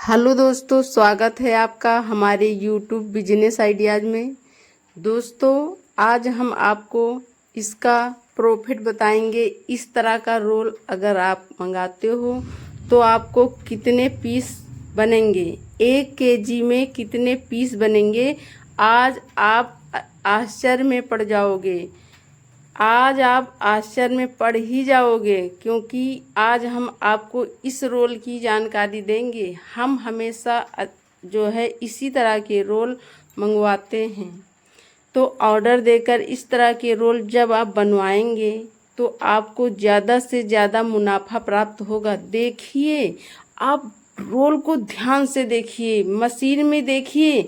Hello दोस्तों, स्वागत है आपका हमारे यूट्यूब बिजनेस आइडियाज़ में। दोस्तों, आज हम आपको इसका प्रॉफिट बताएंगे। इस तरह का रोल अगर आप मंगाते हो तो आपको कितने पीस बनेंगे, 1 केजी में कितने पीस बनेंगे, आज आप आश्चर्य में पड़ जाओगे। आज आप आश्चर्य में पड़ ही जाओगे, क्योंकि आज हम आपको इस रोल की जानकारी देंगे। हम हमेशा जो है इसी तरह के रोल मंगवाते हैं। तो ऑर्डर देकर इस तरह के रोल जब आप बनवाएंगे तो आपको ज़्यादा से ज़्यादा मुनाफा प्राप्त होगा। देखिए, आप रोल को ध्यान से देखिए, मशीन में देखिए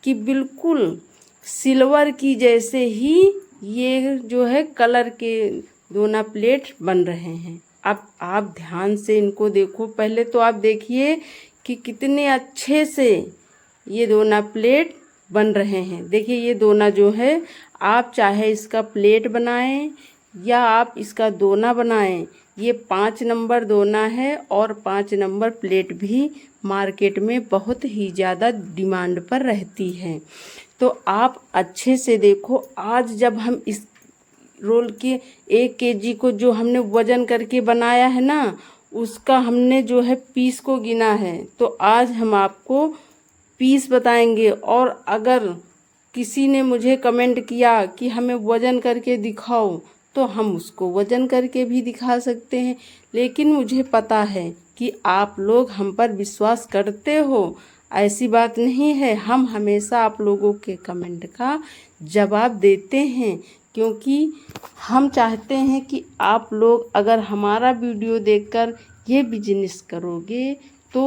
कि बिल्कुल सिल्वर की जैसे ही ये जो है कलर के दोना प्लेट बन रहे हैं। अब आप ध्यान से इनको देखो। पहले तो आप देखिए कि कितने अच्छे से ये दोना प्लेट बन रहे हैं। देखिए, ये दोना जो है, आप चाहे इसका प्लेट बनाएं या आप इसका दोना बनाएं, ये 5 नंबर दोना है और 5 नंबर प्लेट भी मार्केट में बहुत ही ज़्यादा डिमांड पर रहती है। तो आप अच्छे से देखो। आज जब हम इस रोल के 1 केजी को जो हमने वजन करके बनाया है ना, उसका हमने जो है पीस को गिना है। तो आज हम आपको पीस बताएंगे। और अगर किसी ने मुझे कमेंट किया कि हमें वजन करके दिखाओ, तो हम उसको वजन करके भी दिखा सकते हैं। लेकिन मुझे पता है कि आप लोग हम पर विश्वास करते हो, ऐसी बात नहीं है। हम हमेशा आप लोगों के कमेंट का जवाब देते हैं, क्योंकि हम चाहते हैं कि आप लोग अगर हमारा वीडियो देखकर ये बिजनेस करोगे तो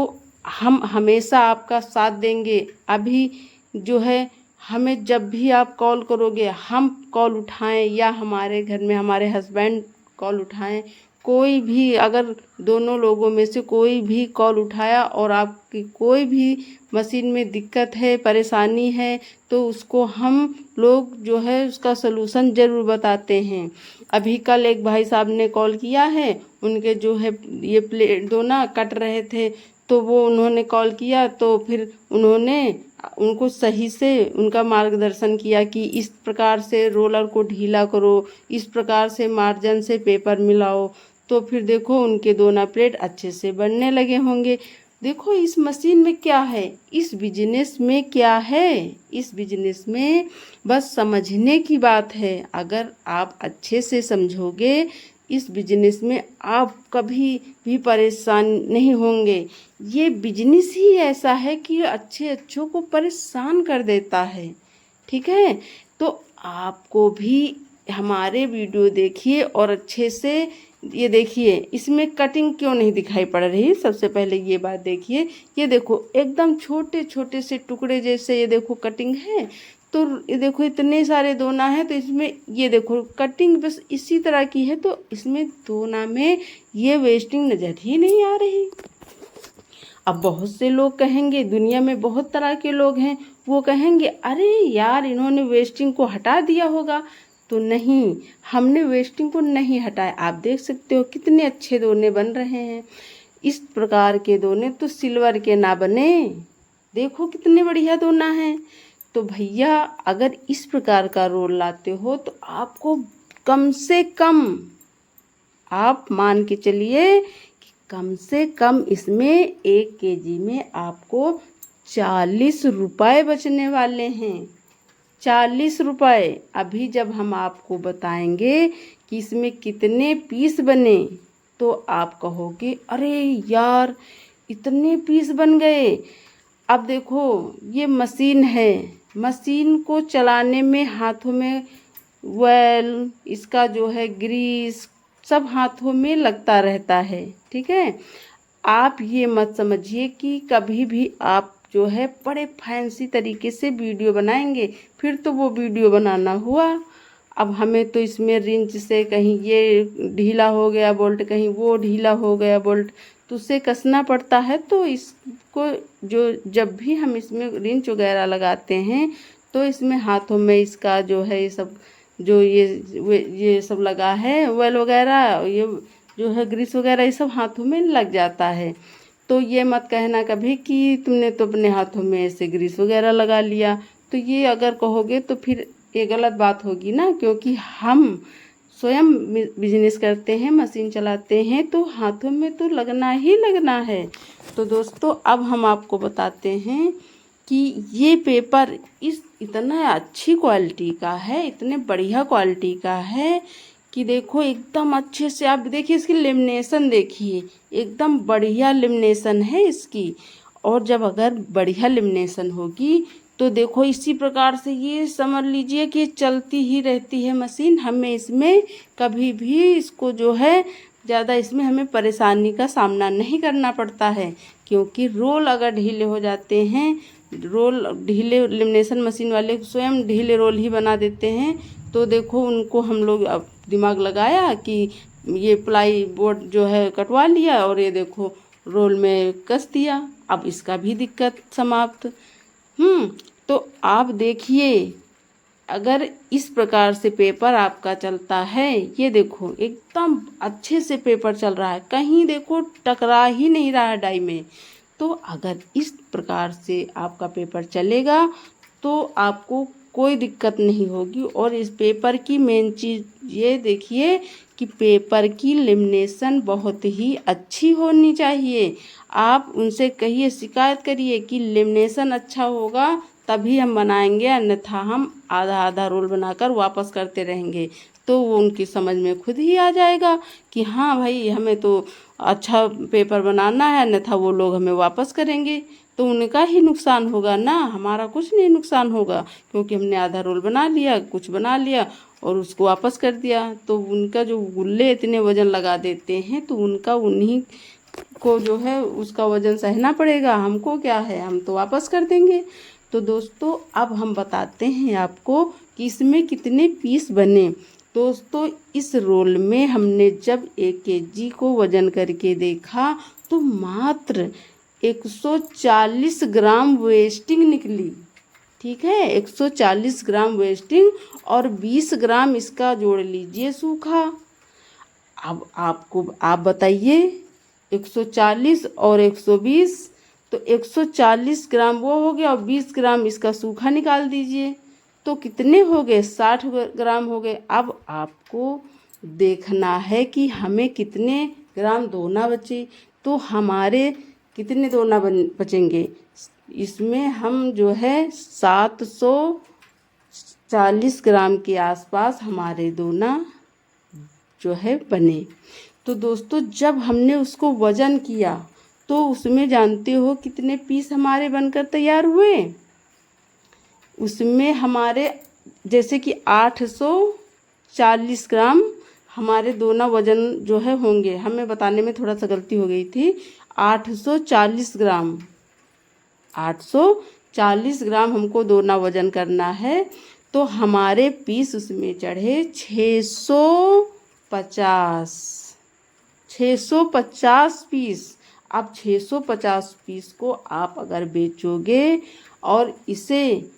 हम हमेशा आपका साथ देंगे। अभी जो है, हमें जब भी आप कॉल करोगे, हम कॉल उठाएं या हमारे घर में हमारे हस्बैंड कॉल उठाएं, कोई भी अगर दोनों लोगों में से कोई भी कॉल उठाया और आपकी कोई भी मशीन में दिक्कत है, परेशानी है, तो उसको हम लोग जो है उसका सलूशन ज़रूर बताते हैं। अभी कल एक भाई साहब ने कॉल किया है, उनके जो है ये प्लेट दोना कट रहे थे, तो वो उन्होंने कॉल किया तो फिर उन्होंने उनको सही से उनका मार्गदर्शन किया कि इस प्रकार से रोलर को ढीला करो, इस प्रकार से मार्जिन से पेपर मिलाओ, तो फिर देखो उनके दोना प्लेट अच्छे से बनने लगे होंगे। देखो, इस मशीन में क्या है, इस बिजनेस में क्या है, इस बिजनेस में बस समझने की बात है। अगर आप अच्छे से समझोगे, इस बिजनेस में आप कभी भी परेशान नहीं होंगे। ये बिजनेस ही ऐसा है कि अच्छों को परेशान कर देता है। ठीक है, तो आपको भी हमारे वीडियो देखिए और अच्छे से ये देखिए, इसमें कटिंग क्यों नहीं दिखाई पड़ रही। सबसे पहले ये बात देखिए, ये देखो एकदम छोटे छोटे से टुकड़े जैसे ये देखो कटिंग है। तो ये देखो इतने सारे दोना है, तो इसमें ये देखो कटिंग बस इसी तरह की है, तो इसमें दोना में ये वेस्टिंग नज़र ही नहीं आ रही। अब बहुत से लोग कहेंगे, दुनिया में बहुत तरह के लोग हैं, वो कहेंगे अरे यार इन्होंने वेस्टिंग को हटा दिया होगा। तो नहीं, हमने वेस्टिंग को नहीं हटाया। आप देख सकते हो कितने अच्छे दोने बन रहे हैं। इस प्रकार के दोने तो सिल्वर के ना बने। देखो कितने बढ़िया दोना है। तो भैया, अगर इस प्रकार का रोल लाते हो तो आपको कम से कम, आप मान के चलिए कि कम से कम इसमें 1 केजी में आपको 40 रुपये बचने वाले हैं। 40 रुपये। अभी जब हम आपको बताएंगे कि इसमें कितने पीस बने, तो आप कहोगे अरे यार इतने पीस बन गए। अब देखो, ये मशीन है, मशीन को चलाने में हाथों में ऑयल, इसका जो है ग्रीस, सब हाथों में लगता रहता है। ठीक है, आप ये मत समझिए कि कभी भी आप जो है बड़े फैंसी तरीके से वीडियो बनाएंगे, फिर तो वो वीडियो बनाना हुआ। अब हमें तो इसमें रिंच से कहीं ये ढीला हो गया बोल्ट, कहीं वो ढीला हो गया बोल्ट, तो उसे कसना पड़ता है। तो इसको जो जब भी हम इसमें रिंच वगैरह लगाते हैं, तो इसमें हाथों में इसका जो है ये सब जो ये सब लगा है ऑयल वगैरह, ये जो है ग्रीस वगैरह, ये सब हाथों में लग जाता है। तो ये मत कहना कभी कि तुमने तो अपने हाथों में ऐसे ग्रीस वगैरह लगा लिया। तो ये अगर कहोगे तो फिर ये गलत बात होगी ना, क्योंकि हम स्वयं बिजनेस करते हैं, मशीन चलाते हैं, तो हाथों में तो लगना ही लगना है। तो दोस्तों अब हम आपको बताते हैं कि ये पेपर इतना अच्छी क्वालिटी का है, इतने बढ़िया क्वालिटी का है कि देखो एकदम अच्छे से आप देखिए, इसकी लेमिनेशन देखिए, एकदम बढ़िया लेमिनेशन है इसकी। और जब अगर बढ़िया लेमिनेशन होगी तो देखो इसी प्रकार से ये समझ लीजिए कि चलती ही रहती है मशीन। हमें इसमें कभी भी इसको जो है ज़्यादा इसमें हमें परेशानी का सामना नहीं करना पड़ता है, क्योंकि रोल अगर ढीले हो जाते हैं, रोल ढीले लेमिनेशन मशीन वाले स्वयं ढीले रोल ही बना देते हैं। तो देखो उनको हम लोग अब दिमाग लगाया कि ये प्लाई बोर्ड जो है कटवा लिया और ये देखो रोल में कस दिया, अब इसका भी दिक्कत समाप्त। तो आप देखिए अगर इस प्रकार से पेपर आपका चलता है, ये देखो एकदम अच्छे से पेपर चल रहा है, कहीं देखो टकरा ही नहीं रहा है डाई में। तो अगर इस प्रकार से आपका पेपर चलेगा तो आपको कोई दिक्कत नहीं होगी। और इस पेपर की मेन चीज़ ये देखिए कि पेपर की लेमिनेशन बहुत ही अच्छी होनी चाहिए। आप उनसे कहिए, शिकायत करिए कि लेमिनेशन अच्छा होगा तभी हम बनाएंगे, अन्यथा हम आधा आधा रोल बनाकर वापस करते रहेंगे। तो वो उनकी समझ में खुद ही आ जाएगा कि हाँ भाई हमें तो अच्छा पेपर बनाना है, अन्यथा वो लोग हमें वापस करेंगे। तो उनका ही नुकसान होगा ना, हमारा कुछ नहीं नुकसान होगा, क्योंकि हमने आधा रोल बना लिया, कुछ बना लिया और उसको वापस कर दिया। तो उनका जो गुल्ले इतने वजन लगा देते हैं, तो उनका उन्हीं को जो है उसका वजन सहना पड़ेगा, हमको क्या है, हम तो वापस कर देंगे। तो दोस्तों अब हम बताते हैं आपको कि इसमें कितने पीस बने। दोस्तों इस रोल में हमने जब 1 kg को वजन करके देखा तो मात्र 140 ग्राम वेस्टिंग निकली। ठीक है, 140 ग्राम वेस्टिंग और 20 ग्राम इसका जोड़ लीजिए सूखा। अब आप बताइए 140 और 120, तो 140 ग्राम वो हो गया और 20 ग्राम इसका सूखा निकाल दीजिए, तो कितने हो गए, 60 ग्राम हो गए। अब आपको देखना है कि हमें कितने ग्राम दोना बचे। तो हमारे कितने दोना बचेंगे, इसमें हम जो है 740 ग्राम के आसपास हमारे दोना जो है बने। तो दोस्तों जब हमने उसको वजन किया तो उसमें जानते हो कितने पीस हमारे बनकर तैयार हुए। उसमें हमारे जैसे कि 840 ग्राम हमारे दोना वजन जो है होंगे। हमें बताने में थोड़ा सा गलती हो गई थी, 840 ग्राम, 840 ग्राम हमको दोना वजन करना है। तो हमारे पीस उसमें चढ़े 650 पीस। अब 650 पीस को आप अगर बेचोगे और इसे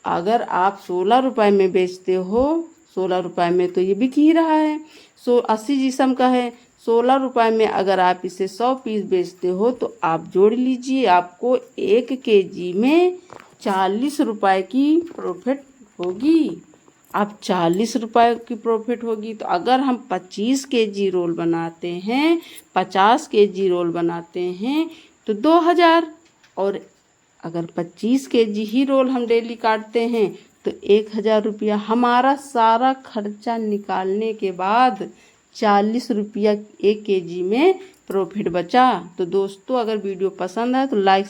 अगर आप 16 रुपए में बेचते हो, 16 रुपए में तो ये बिक ही रहा है, 80 जिस्म का है, 16 रुपए में अगर आप इसे 100 पीस बेचते हो तो आप जोड़ लीजिए आपको 1 kg में 40 रुपए की प्रॉफिट होगी। अब 40 रुपए की प्रॉफिट होगी, तो अगर हम 25 kg रोल बनाते हैं, 50 kg रोल बनाते हैं तो 2000, और अगर 25 kg ही रोल हम डेली काटते हैं तो 1000 रुपया। हमारा सारा खर्चा निकालने के बाद 40 रुपया 1 kg में प्रॉफिट बचा। तो दोस्तों अगर वीडियो पसंद आए तो लाइक